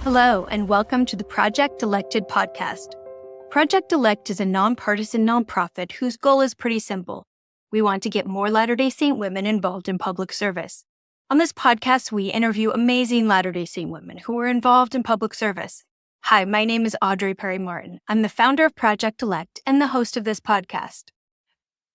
Hello, and welcome to the Project Elected podcast. Project Elect is a nonpartisan nonprofit whose goal is pretty simple. We want to get more Latter-day Saint women involved in public service. On this podcast, we interview amazing Latter-day Saint women who are involved in public service. Hi, my name is Audrey Perry-Martin. I'm the founder of Project Elect and the host of this podcast.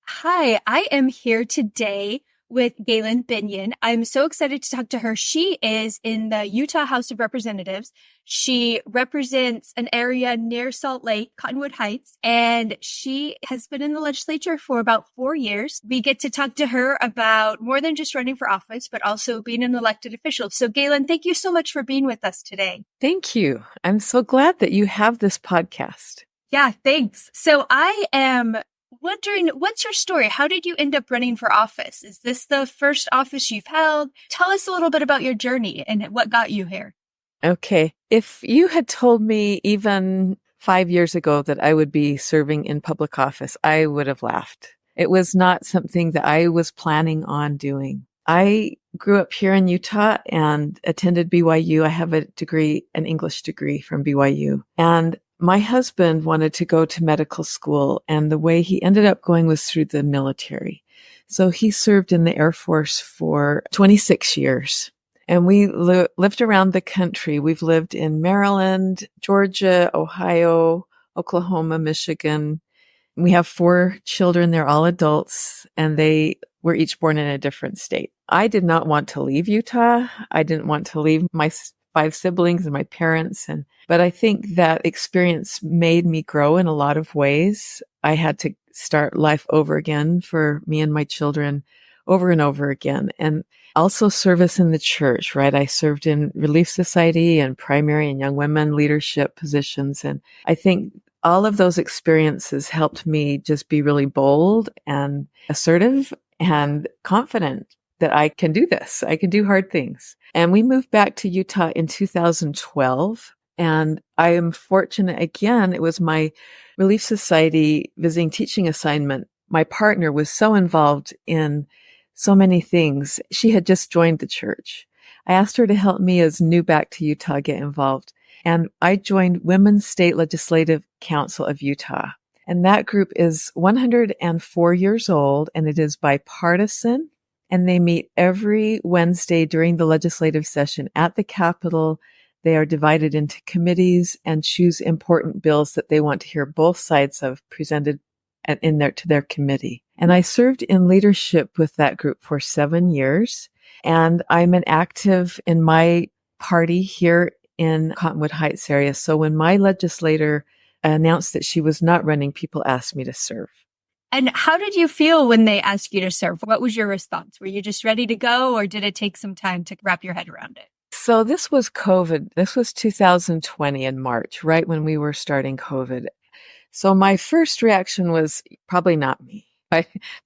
Hi, I am here today with Gay Lynn Bennion. I'm so excited to talk to her. She is in the Utah House of Representatives. She represents an area near Salt Lake, Cottonwood Heights, and she has been in the legislature for about 4 years. We get to talk to her about more than just running for office, but also being an elected official. So Gay Lynn, thank you so much for being with us today. Thank you. I'm so glad that you have this podcast. Yeah, thanks. So I am wondering, what's your story? How did you end up running for office? Is this the first office you've held? Tell us a little bit about your journey and what got you here. Okay. If you had told me even 5 years ago that I would be serving in public office, I would have laughed. It was not something that I was planning on doing. I grew up here in Utah and attended BYU. I have a degree, an English degree from BYU. And my husband wanted to go to medical school, and the way he ended up going was through the military. So he served in the Air Force for 26 years. And we lived around the country. We've lived in Maryland, Georgia, Ohio, Oklahoma, Michigan. We have 4 children. They're all adults, and they were each born in a different state. I did not want to leave Utah. I didn't want to leave my 5 siblings and my parents. But I think that experience made me grow in a lot of ways. I had to start life over again for me and my children over and over again. And also service in the church, right? I served in Relief Society and primary and young women leadership positions. And I think all of those experiences helped me just be really bold and assertive and confident that I can do this. I can do hard things. And we moved back to Utah in 2012. And I am fortunate again, it was my Relief Society visiting teaching assignment. My partner was so involved in so many things. She had just joined the church. I asked her to help me as new back to Utah get involved. And I joined Women's State Legislative Council of Utah. And that group is 104 years old, and it is bipartisan. And they meet every Wednesday during the legislative session at the Capitol. They are divided into committees and choose important bills that they want to hear both sides of presented to their committee. And I served in leadership with that group for 7 years. And I'm an active in my party here in Cottonwood Heights area. So when my legislator announced that she was not running, people asked me to serve. And how did you feel when they asked you to serve? What was your response? Were you just ready to go, or did it take some time to wrap your head around it? So this was COVID. This was 2020 in March, right when we were starting COVID. So my first reaction was probably not me.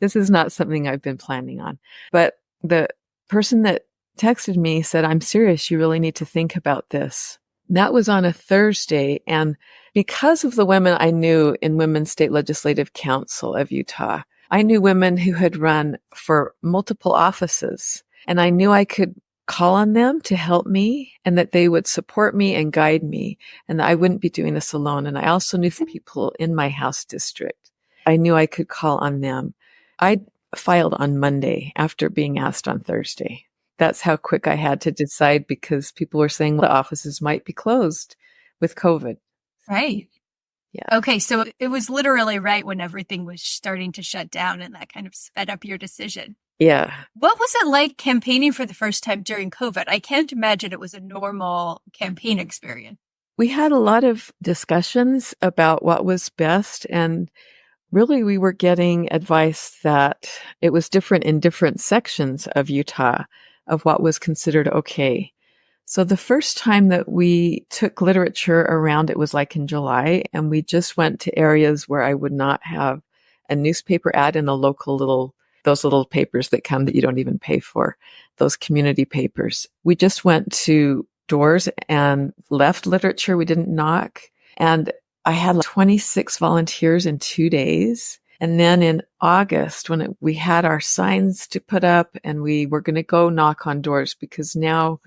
This is not something I've been planning on. But the person that texted me said, "I'm serious. You really need to think about this." That was on a Thursday. And because of the women I knew in Women's State Legislative Council of Utah, I knew women who had run for multiple offices. And I knew I could call on them to help me and that they would support me and guide me and that I wouldn't be doing this alone. And I also knew people in my House district. I knew I could call on them. I filed on Monday after being asked on Thursday. That's how quick I had to decide because people were saying the offices might be closed with COVID. Right. Yeah. Okay. So it was literally right when everything was starting to shut down, and that kind of sped up your decision. Yeah. What was it like campaigning for the first time during COVID? I can't imagine it was a normal campaign experience. We had a lot of discussions about what was best, and really we were getting advice that it was different in different sections of Utah of what was considered okay. So the first time that we took literature around, it was like in July, and we just went to areas where I would not have a newspaper ad in a local those little papers that come that you don't even pay for, those community papers. We just went to doors and left literature. We didn't knock. And I had 26 volunteers in 2 days. And then in August, when we had our signs to put up and we were going to go knock on doors, because now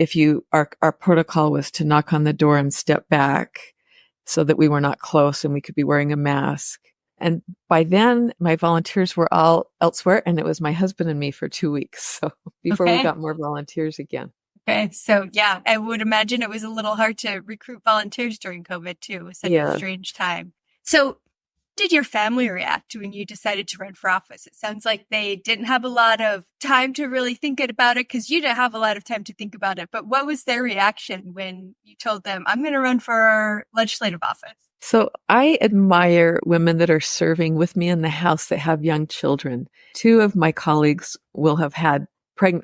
our protocol was to knock on the door and step back so that we were not close and we could be wearing a mask. And by then my volunteers were all elsewhere and it was my husband and me for 2 weeks. So before we got more volunteers again. Okay. So yeah, I would imagine it was a little hard to recruit volunteers during COVID too. It was such a strange time. So did your family react when you decided to run for office? It sounds like they didn't have a lot of time to really think about it because you didn't have a lot of time to think about it. But what was their reaction when you told them, I'm going to run for legislative office? So I admire women that are serving with me in the House that have young children. 2 of my colleagues will have had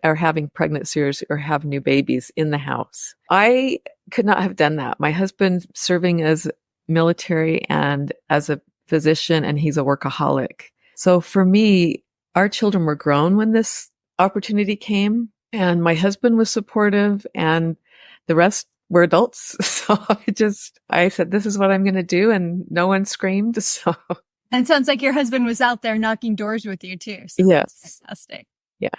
having pregnancies or have new babies in the House. I could not have done that. My husband serving as military and as a physician, and he's a workaholic. So for me, our children were grown when this opportunity came, and my husband was supportive, and the rest were adults. So I said, this is what I'm going to do. And no one screamed. So. And it sounds like your husband was out there knocking doors with you too. So yes. That's fantastic. Yeah.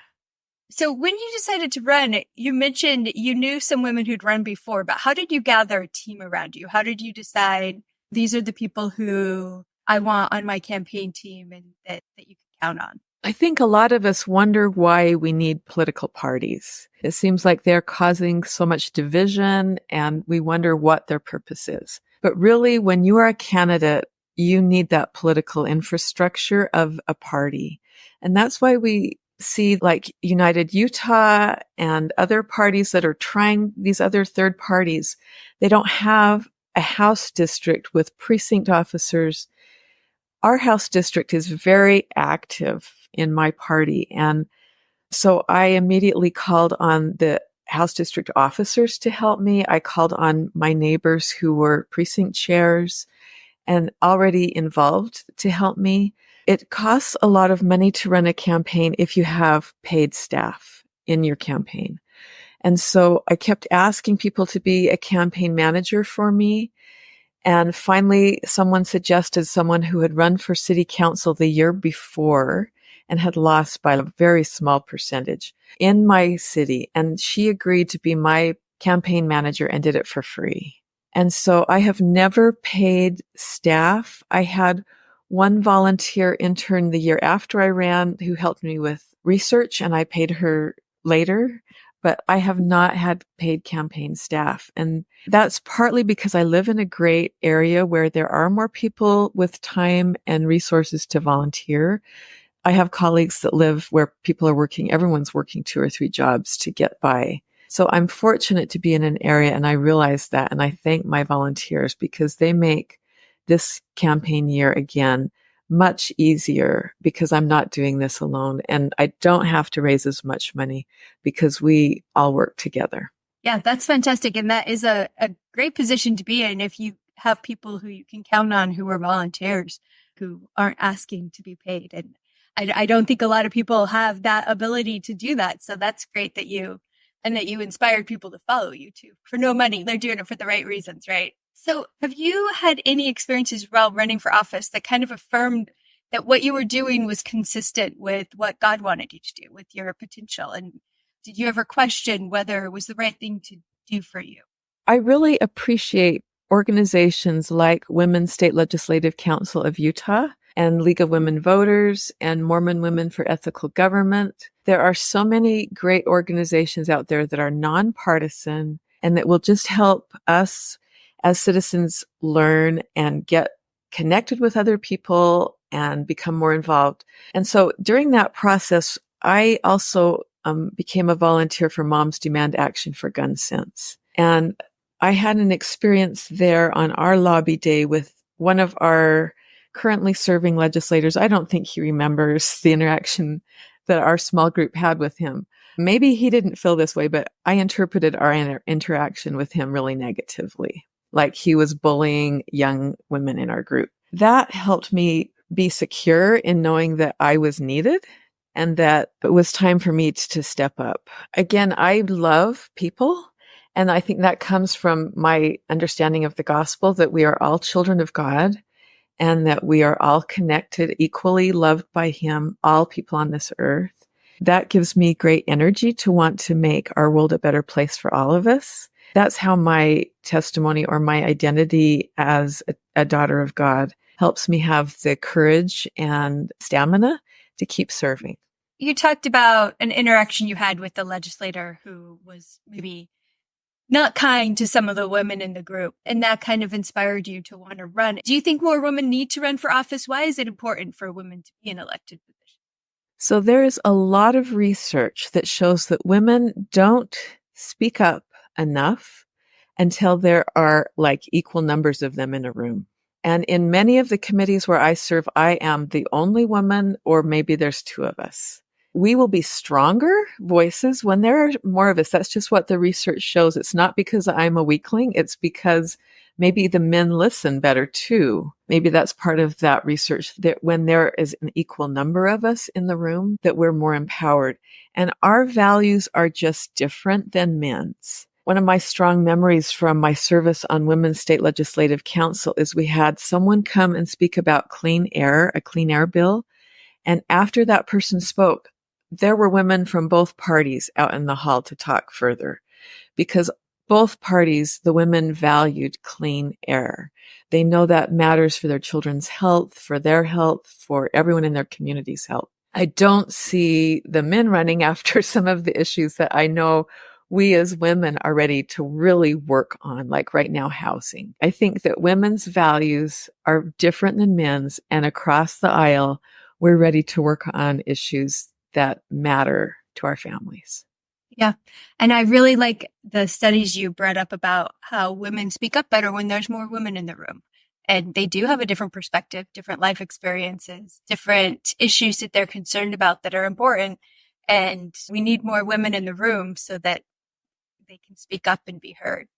So when you decided to run, you mentioned you knew some women who'd run before, but how did you gather a team around you? How did you decide these are the people who I want on my campaign team and that you can count on? I think a lot of us wonder why we need political parties. It seems like they're causing so much division and we wonder what their purpose is. But really, when you are a candidate, you need that political infrastructure of a party. And that's why we see like United Utah and other parties that are trying these other third parties. They don't have a House district with precinct officers. Our House district is very active in my party. And so I immediately called on the House district officers to help me. I called on my neighbors who were precinct chairs and already involved to help me. It costs a lot of money to run a campaign if you have paid staff in your campaign. And so I kept asking people to be a campaign manager for me. And finally, someone suggested someone who had run for city council the year before and had lost by a very small percentage in my city. And she agreed to be my campaign manager and did it for free. And so I have never paid staff. I had one volunteer intern the year after I ran who helped me with research, and I paid her later. But I have not had paid campaign staff. And that's partly because I live in a great area where there are more people with time and resources to volunteer. I have colleagues that live where people are working, everyone's working 2 or 3 jobs to get by. So I'm fortunate to be in an area, and I realize that, and I thank my volunteers because they make this campaign year again much easier because I'm not doing this alone and I don't have to raise as much money because we all work together. Yeah, that's fantastic. And that is a great position to be in if you have people who you can count on who are volunteers who aren't asking to be paid. And I don't think a lot of people have that ability to do that. So that's great that you inspired people to follow you too. For no money, they're doing it for the right reasons, right? So have you had any experiences while running for office that kind of affirmed that what you were doing was consistent with what God wanted you to do, with your potential? And did you ever question whether it was the right thing to do for you? I really appreciate organizations like Women's State Legislative Council of Utah and League of Women Voters and Mormon Women for Ethical Government. There are so many great organizations out there that are nonpartisan and that will just help us as citizens learn and get connected with other people and become more involved. And so during that process, I also became a volunteer for Moms Demand Action for Gun Sense. And I had an experience there on our lobby day with one of our currently serving legislators. I don't think he remembers the interaction that our small group had with him. Maybe he didn't feel this way, but I interpreted our interaction with him really negatively, like he was bullying young women in our group. That helped me be secure in knowing that I was needed and that it was time for me to step up. Again, I love people. And I think that comes from my understanding of the gospel, that we are all children of God and that we are all connected, equally loved by Him, all people on this earth. That gives me great energy to want to make our world a better place for all of us. That's how my testimony or my identity as a daughter of God helps me have the courage and stamina to keep serving. You talked about an interaction you had with the legislator who was maybe not kind to some of the women in the group, and that kind of inspired you to want to run. Do you think more women need to run for office? Why is it important for women to be in elected positions? So there is a lot of research that shows that women don't speak up enough until there are like equal numbers of them in a room. And in many of the committees where I serve, I am the only woman, or maybe there's two of us. We will be stronger voices when there are more of us. That's just what the research shows. It's not because I'm a weakling. It's because maybe the men listen better too. Maybe that's part of that research, that when there is an equal number of us in the room, that we're more empowered. And our values are just different than men's. One of my strong memories from my service on Women's State Legislative Council is we had someone come and speak about clean air, a clean air bill. And after that person spoke, there were women from both parties out in the hall to talk further, because both parties, the women valued clean air. They know that matters for their children's health, for their health, for everyone in their community's health. I don't see the men running after some of the issues that I know we as women are ready to really work on, like right now, housing. I think that women's values are different than men's, and across the aisle, we're ready to work on issues that matter to our families. Yeah. And I really like the studies you brought up about how women speak up better when there's more women in the room. And they do have a different perspective, different life experiences, different issues that they're concerned about that are important. And we need more women in the room so that they can speak up and be heard.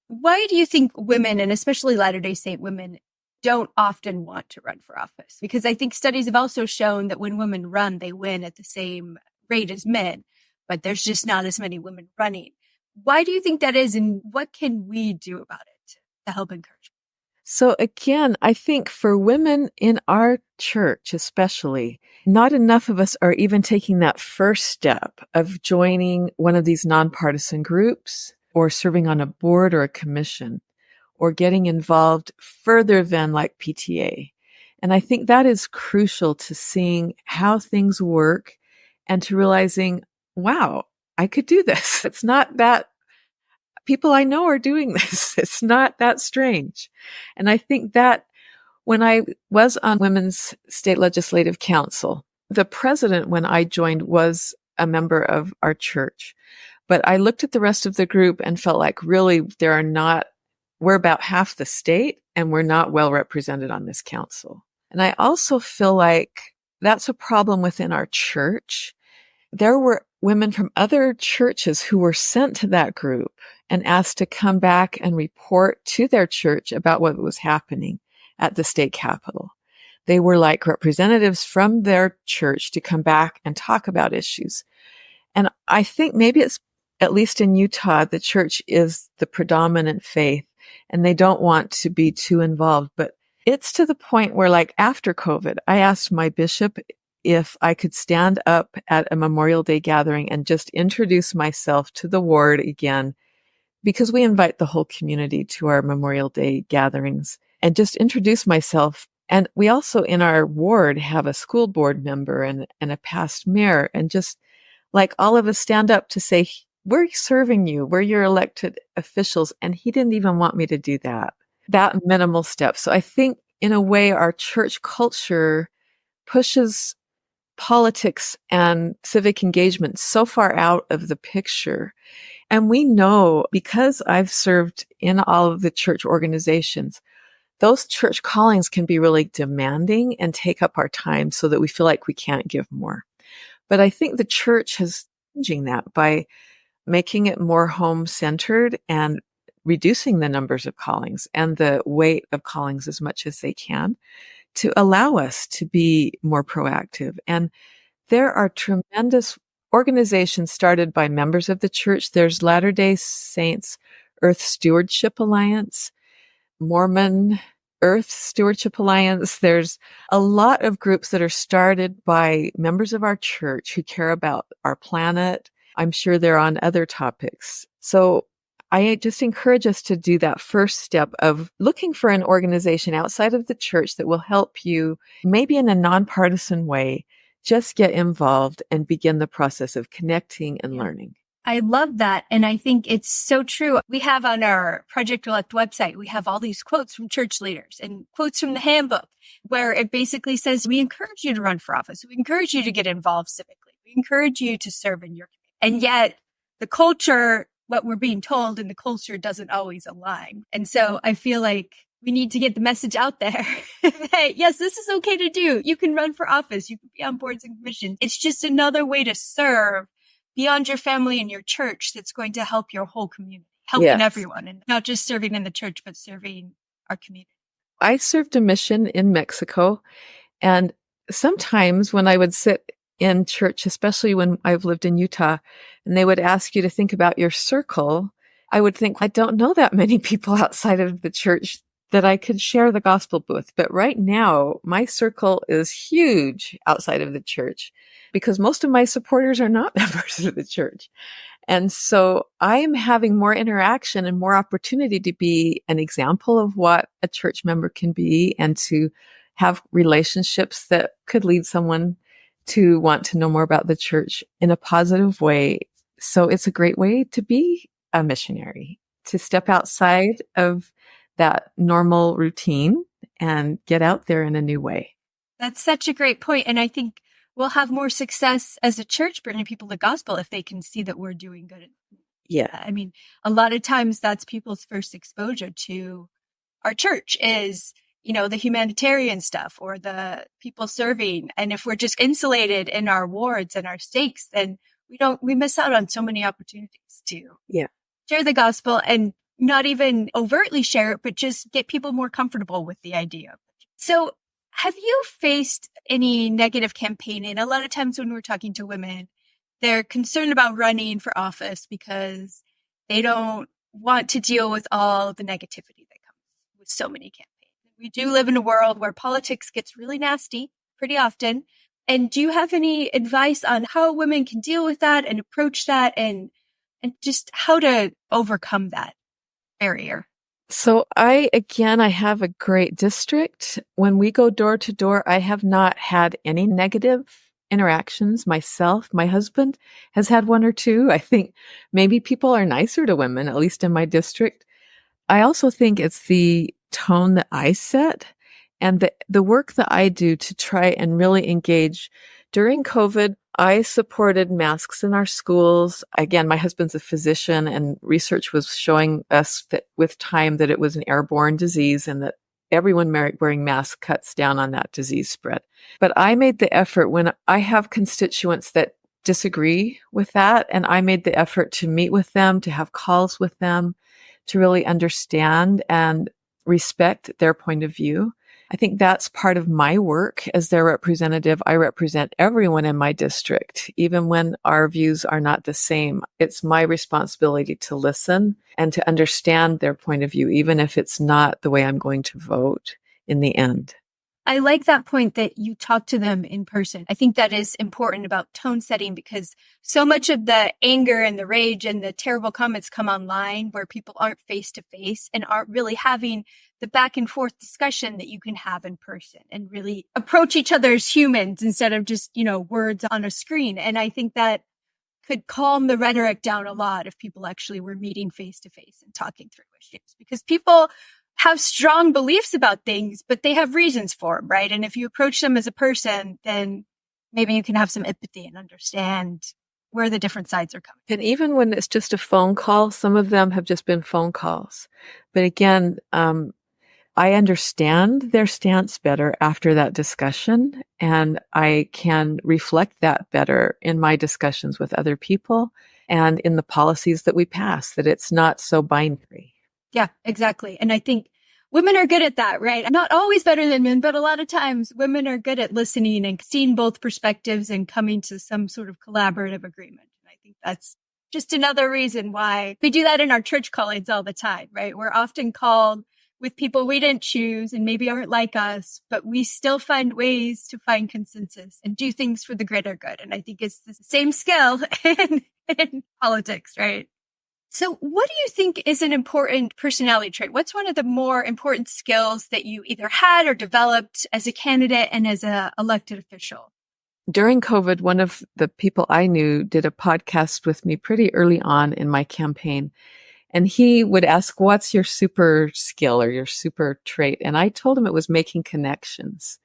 Why do you think women, and especially Latter-day Saint women, don't often want to run for office? Because I think studies have also shown that when women run, they win at the same rate as men, but there's just not as many women running. Why do you think that is, and what can we do about it to help encourage? So again, I think for women in our church especially, not enough of us are even taking that first step of joining one of these nonpartisan groups, or serving on a board or a commission, or getting involved further than like PTA. And I think that is crucial to seeing how things work and to realizing, wow, I could do this. It's not that people I know are doing this. It's not that strange. And I think that when I was on Women's State Legislative Council, the president, when I joined, was a member of our church. But I looked at the rest of the group and felt like really we're about half the state, and we're not well represented on this council. And I also feel like that's a problem within our church. There were women from other churches who were sent to that group and asked to come back and report to their church about what was happening at the state capitol. They were like representatives from their church to come back and talk about issues. And I think maybe it's, at least in Utah, the church is the predominant faith, and they don't want to be too involved. But it's to the point where, like, after COVID, I asked my bishop if I could stand up at a Memorial Day gathering and just introduce myself to the ward again, because we invite the whole community to our Memorial Day gatherings, and just introduce myself. And we also in our ward have a school board member and a past mayor, and just like all of us stand up to say, we're serving you, we're your elected officials. And he didn't even want me to do that minimal step. So I think in a way our church culture pushes politics and civic engagement so far out of the picture. And we know, because I've served in all of the church organizations, those church callings can be really demanding and take up our time so that we feel like we can't give more. But I think the church is changing that by making it more home-centered and reducing the numbers of callings and the weight of callings as much as they can, to allow us to be more proactive. And there are tremendous organizations started by members of the church. There's Latter-day Saints Earth Stewardship Alliance, Mormon Earth Stewardship Alliance. There's a lot of groups that are started by members of our church who care about our planet. I'm sure they're on other topics. So I just encourage us to do that first step of looking for an organization outside of the church that will help you, maybe in a nonpartisan way, just get involved and begin the process of connecting and learning. I love that. And I think it's so true. We have on our Project Elect website, we have all these quotes from church leaders and quotes from the handbook where it basically says, we encourage you to run for office. We encourage you to get involved civically. We encourage you to serve in your community. And yet the culture, what we're being told in the culture doesn't always align. And so I feel like we need to get the message out there that yes, this is okay to do. You can run for office. You can be on boards and commissions. It's just another way to serve beyond your family and your church that's going to help your whole community, helping everyone, and not just serving in the church, but serving our community. I served a mission in Mexico, and sometimes when I would sit in church, especially when I've lived in Utah, and they would ask you to think about your circle, I would think, I don't know that many people outside of the church that I could share the gospel with. But right now, my circle is huge outside of the church because most of my supporters are not members of the church. And so I am having more interaction and more opportunity to be an example of what a church member can be and to have relationships that could lead someone to want to know more about the church in a positive way. So it's a great way to be a missionary, to step outside of that normal routine and get out there in a new way. That's such a great point. And I think we'll have more success as a church bringing people the gospel if they can see that we're doing good. Yeah. I mean, a lot of times that's people's first exposure to our church is, you know, the humanitarian stuff or the people serving. And if we're just insulated in our wards and our stakes, then we miss out on so many opportunities to share the gospel and not even overtly share it, but just get people more comfortable with the idea. So have you faced any negative campaigning? A lot of times when we're talking to women, they're concerned about running for office because they don't want to deal with all the negativity that comes with so many campaigns. We do live in a world where politics gets really nasty pretty often. And do you have any advice on how women can deal with that and approach that and just how to overcome that barrier? So I have a great district. When we go door to door, I have not had any negative interactions myself. My husband has had one or two. I think maybe people are nicer to women, at least in my district. I also think it's the tone that I set and the work that I do to try and really engage. During COVID, I supported masks in our schools. Again, my husband's a physician and research was showing us that with time that it was an airborne disease and that everyone wearing masks cuts down on that disease spread. But I made the effort when I have constituents that disagree with that, and I made the effort to meet with them, to have calls with them, to really understand and respect their point of view. I think that's part of my work as their representative. I represent everyone in my district, even when our views are not the same. It's my responsibility to listen and to understand their point of view, even if it's not the way I'm going to vote in the end. I like that point that you talk to them in person. I think that is important about tone setting because so much of the anger and the rage and the terrible comments come online where people aren't face to face and aren't really having the back and forth discussion that you can have in person and really approach each other as humans instead of just, words on a screen. And I think that could calm the rhetoric down a lot if people actually were meeting face to face and talking through issues because people have strong beliefs about things, but they have reasons for them, right? And if you approach them as a person, then maybe you can have some empathy and understand where the different sides are coming. And even when it's just a phone call, some of them have just been phone calls. But again, I understand their stance better after that discussion, and I can reflect that better in my discussions with other people and in the policies that we pass, that it's not so binary. Yeah, exactly. And I think women are good at that, right? Not always better than men, but a lot of times women are good at listening and seeing both perspectives and coming to some sort of collaborative agreement. And I think that's just another reason why we do that in our church callings all the time, right? We're often called with people we didn't choose and maybe aren't like us, but we still find ways to find consensus and do things for the greater good. And I think it's the same skill in politics, right? So what do you think is an important personality trait? What's one of the more important skills that you either had or developed as a candidate and as an elected official? During COVID, one of the people I knew did a podcast with me pretty early on in my campaign. And he would ask, what's your super skill or your super trait? And I told him it was making connections.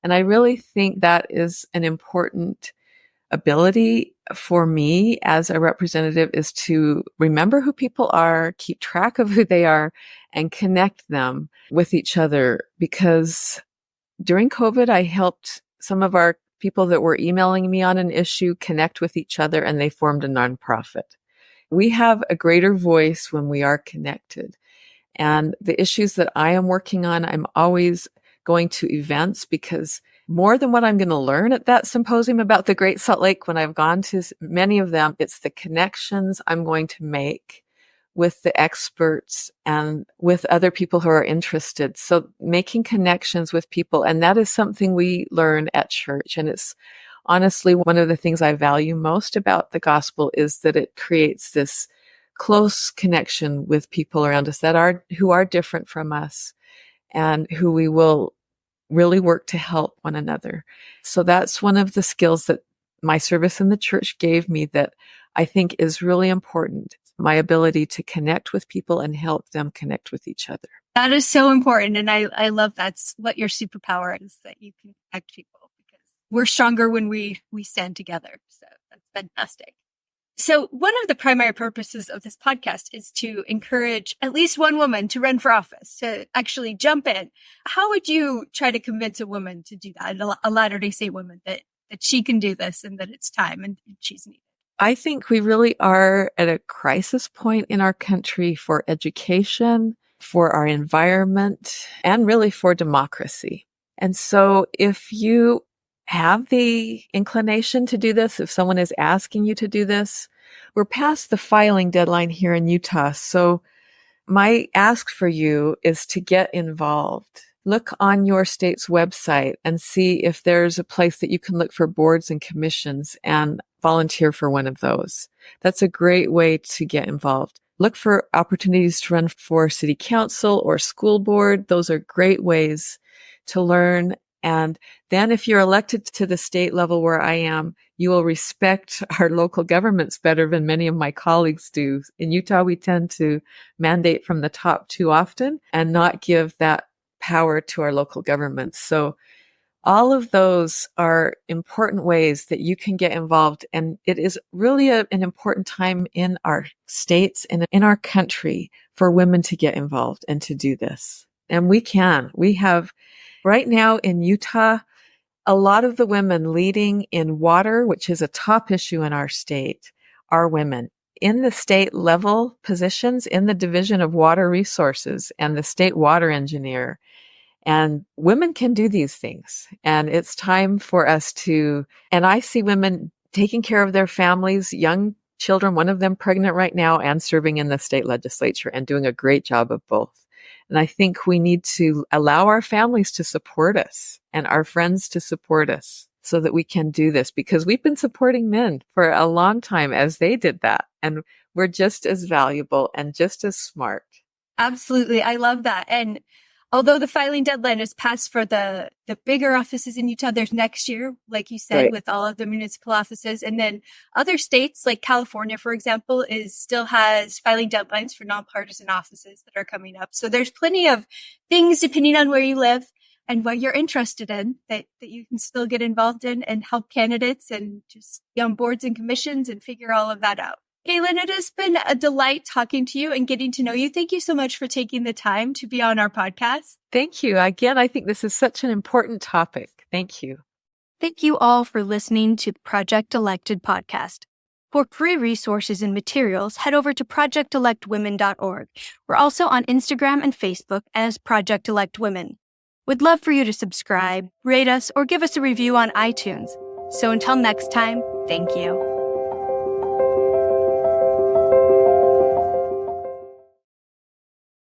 And I really think that is an important ability for me as a representative, is to remember who people are, keep track of who they are, and connect them with each other. Because during COVID, I helped some of our people that were emailing me on an issue connect with each other, and they formed a nonprofit. We have a greater voice when we are connected. And the issues that I am working on, I'm always going to events, because more than what I'm going to learn at that symposium about the Great Salt Lake, when I've gone to many of them, it's the connections I'm going to make with the experts and with other people who are interested. So making connections with people, and that is something we learn at church. And it's honestly one of the things I value most about the gospel, is that it creates this close connection with people around us who are different from us, and who we will really work to help one another. So that's one of the skills that my service in the church gave me that I think is really important. My ability to connect with people and help them connect with each other. That is so important. And I love that's what your superpower is, that you can connect people, because we're stronger when we stand together. So that's fantastic. So one of the primary purposes of this podcast is to encourage at least one woman to run for office, to actually jump in. How would you try to convince a woman to do that, a Latter-day Saint woman, that she can do this and that it's time and she's needed? I think we really are at a crisis point in our country for education, for our environment, and really for democracy. And so if you have the inclination to do this, if someone is asking you to do this, we're past the filing deadline here in Utah. So my ask for you is to get involved. Look on your state's website and see if there's a place that you can look for boards and commissions and volunteer for one of those. That's a great way to get involved. Look for opportunities to run for city council or school board. Those are great ways to learn. And then if you're elected to the state level where I am, you will respect our local governments better than many of my colleagues do. In Utah, we tend to mandate from the top too often and not give that power to our local governments. So all of those are important ways that you can get involved. And it is really an important time in our states and in our country for women to get involved and to do this. And we can. We have right now in Utah, a lot of the women leading in water, which is a top issue in our state, are women. In the state level positions in the Division of Water Resources and the state water engineer. And women can do these things. And it's time for us to, and I see women taking care of their families, young children, one of them pregnant right now, and serving in the state legislature and doing a great job of both. And I think we need to allow our families to support us and our friends to support us so that we can do this, because we've been supporting men for a long time as they did that. And we're just as valuable and just as smart. Absolutely. I love that. And although the filing deadline is passed for the bigger offices in Utah, there's next year, like you said, Right. with all of the municipal offices. And then other states like California, for example, still has filing deadlines for nonpartisan offices that are coming up. So there's plenty of things, depending on where you live and what you're interested in, that you can still get involved in and help candidates and just be on boards and commissions and figure all of that out. Gay Lynn, it has been a delight talking to you and getting to know you. Thank you so much for taking the time to be on our podcast. Thank you. Again, I think this is such an important topic. Thank you. Thank you all for listening to the Project Elected podcast. For free resources and materials, head over to projectelectwomen.org. We're also on Instagram and Facebook as Project Elect Women. We'd love for you to subscribe, rate us, or give us a review on iTunes. So until next time, thank you.